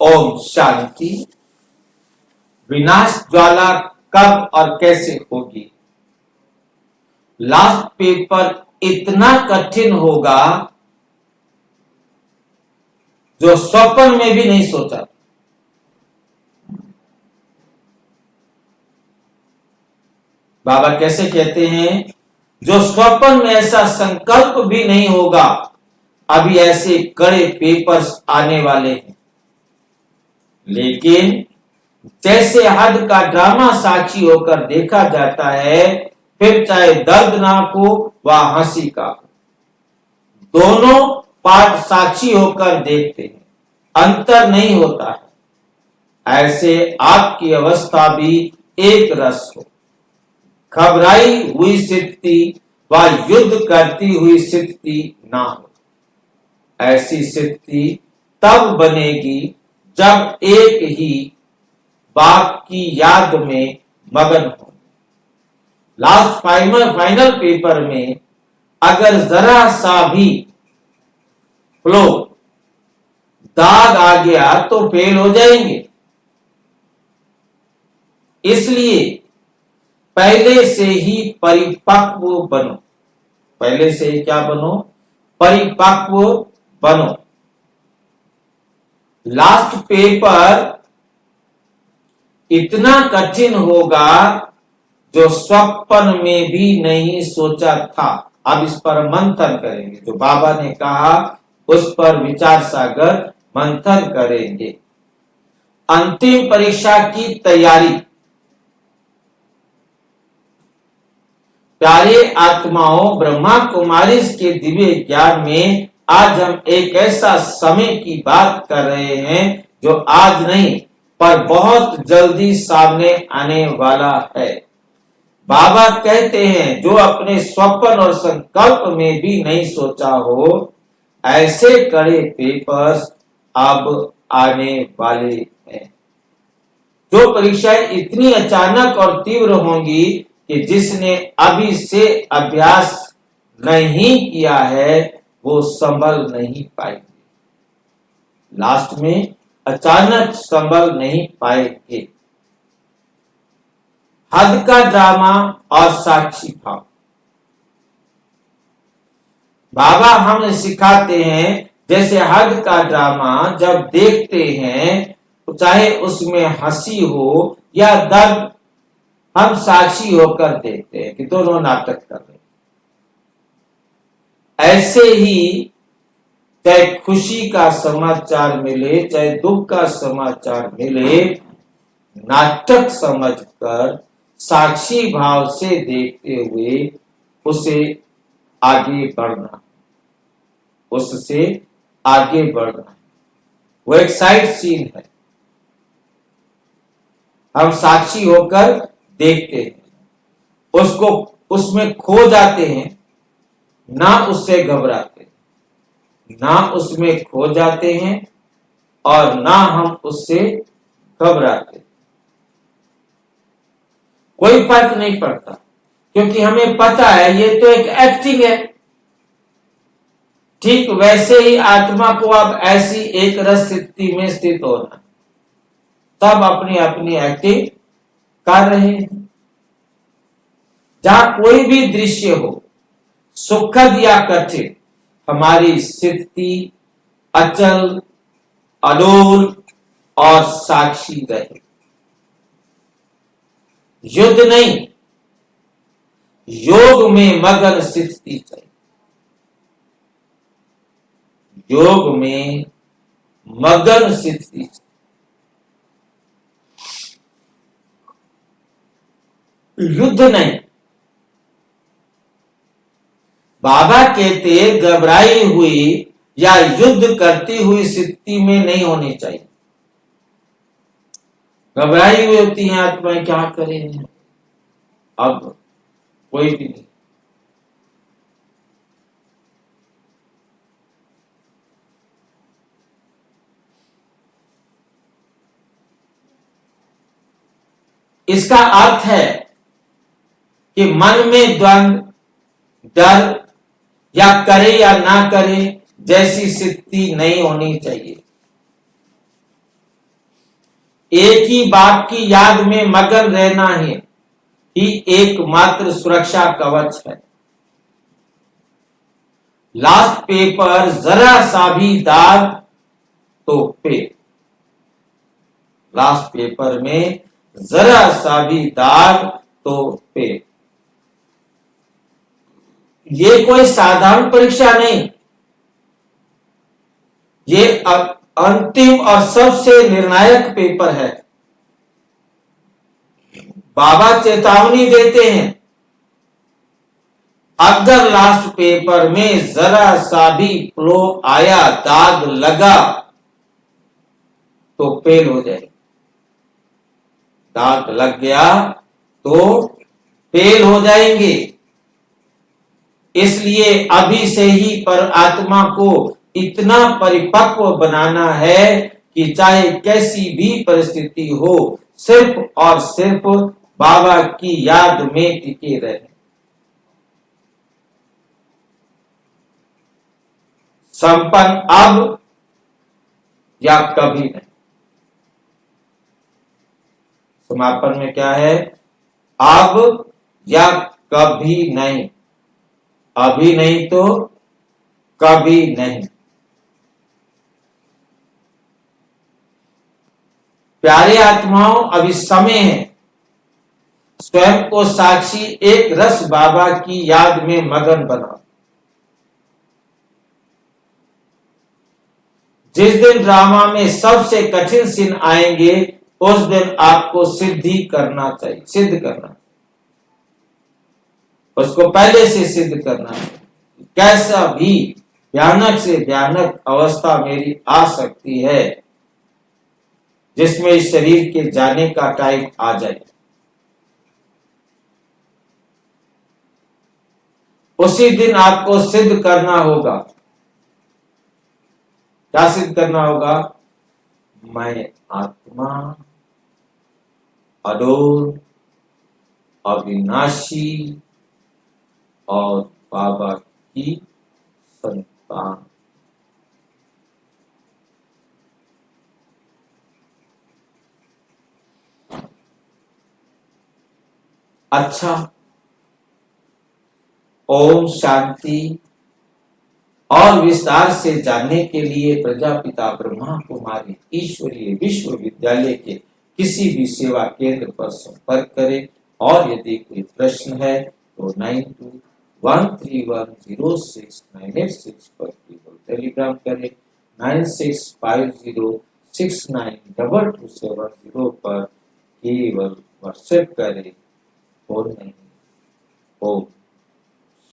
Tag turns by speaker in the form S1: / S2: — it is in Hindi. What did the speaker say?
S1: ओम शांति। विनाश ज्वाला कब और कैसे होगी? लास्ट पेपर इतना कठिन होगा जो स्वप्न में भी नहीं सोचा। बाबा कैसे कहते हैं, जो स्वप्न में ऐसा संकल्प भी नहीं होगा, अभी ऐसे कड़े पेपर्स आने वाले हैं। लेकिन जैसे हद का ड्रामा साक्षी होकर देखा जाता है, फिर चाहे दर्दनाक हो व हंसी का हो, दोनों पार्ट साक्षी होकर देखते हैं, अंतर नहीं होता है। ऐसे आपकी अवस्था भी एक रस हो। घबराई हुई स्थिति व युद्ध करती हुई स्थिति ना हो। ऐसी स्थिति तब बनेगी जब एक ही बाप की याद में मगन हो। लास्ट फाइनल पेपर में अगर जरा सा भी फ्लो दाग आ गया तो फेल हो जाएंगे। इसलिए पहले से ही परिपक्व बनो। पहले से क्या बनो? परिपक्व बनो। लास्ट पेपर इतना कठिन होगा जो स्वप्न में भी नहीं सोचा था। अब इस पर मंथन करेंगे, जो बाबा ने कहा उस पर विचार सागर मंथन करेंगे। अंतिम परीक्षा की तैयारी। प्यारे आत्माओं, ब्रह्मा कुमारी के दिव्य ज्ञान में आज हम एक ऐसा समय की बात कर रहे हैं जो आज नहीं पर बहुत जल्दी सामने आने वाला है। बाबा कहते हैं, जो अपने स्वप्न और संकल्प में भी नहीं सोचा हो, ऐसे कड़े पेपर्स अब आने वाले हैं। जो परीक्षाएं इतनी अचानक और तीव्र होंगी कि जिसने अभी से अभ्यास नहीं किया है वो संभल नहीं पाएंगे। लास्ट में अचानक संभल नहीं पाएंगे। हद का ड्रामा और साक्षी भाव। बाबा हमें सिखाते हैं, जैसे हद का ड्रामा जब देखते हैं, चाहे उसमें हंसी हो या दर्द, हम साक्षी होकर देखते हैं कि दोनों नाटक कर रहे हैं। ऐसे ही चाहे खुशी का समाचार मिले, चाहे दुख का समाचार मिले, नाटक समझकर साक्षी भाव से देखते हुए उसे आगे बढ़ना, उससे आगे बढ़ना। वो एक साइड सीन है। हम साक्षी होकर देखते हैं, उसको उसमें खो जाते हैं, ना उससे घबराते, ना उसमें खो जाते हैं और ना हम उससे घबराते। कोई फर्क नहीं पड़ता, क्योंकि हमें पता है ये तो एक एक्टिंग है। ठीक वैसे ही आत्मा को अब ऐसी एक रस स्थिति में स्थित होना, सब अपनी अपनी एक्टिंग कर रहे हैं। जहां कोई भी दृश्य हो, सुखद या कठिन, हमारी स्थिति अचल, अडोल और साक्षी रहे। युद्ध नहीं, योग में मगन स्थिति चाहिए। योग में मगन स्थिति, युद्ध नहीं। बाबा कहते घबराई हुई या युद्ध करती हुई स्थिति में नहीं होनी चाहिए। घबराई हुई होती है आत्माएं, क्या करें अब, कोई भी नहीं। इसका अर्थ है कि मन में द्वंद, डर या करे या ना करे जैसी स्थिति नहीं होनी चाहिए। एक ही बात की याद में मगन रहना ही एकमात्र सुरक्षा कवच है। लास्ट पेपर जरा सा भी दाग तो फेल। लास्ट पेपर में जरा सा भी दाग तो फेल। ये कोई साधारण परीक्षा नहीं, ये अंतिम और सबसे निर्णायक पेपर है। बाबा चेतावनी देते हैं, अगर लास्ट पेपर में जरा सा भी फ्लो आया, दाग लगा, तो फेल हो जाए। दाग लग गया तो फेल हो जाएंगे। इसलिए अभी से ही पर आत्मा को इतना परिपक्व बनाना है कि चाहे कैसी भी परिस्थिति हो, सिर्फ और सिर्फ बाबा की याद में टिके रहे। संपन्न अब या कभी नहीं। समापन में क्या है? अब या कभी नहीं। अभी नहीं तो कभी नहीं। प्यारे आत्माओं, अभी समय है स्वयं को साक्षी एक रस बाबा की याद में मगन बनाओ। जिस दिन ड्रामा में सबसे कठिन सीन आएंगे, उस दिन आपको सिद्धि करना चाहिए, सिद्ध करना, उसको पहले से सिद्ध करना चाहिए। कैसा भी भयानक से भयानक अवस्था मेरी आ सकती है, जिसमें इस शरीर के जाने का टाइम आ जाए, उसी दिन आपको सिद्ध करना होगा। क्या सिद्ध करना होगा? मैं आत्मा अडोर, अविनाशी और बाबा की संतान। अच्छा, ओम शांति। और विस्तार से जानने के लिए प्रजापिता ब्रह्मा कुमारी ईश्वरीय विश्वविद्यालय के किसी भी सेवा केंद्र पर संपर्क करें। और यदि कोई प्रश्न है तो 9213106986 पर केवल टेलीग्राम करें। 9650692270 पर केवल व्हाट्सएप करें। फोन नहीं। ओम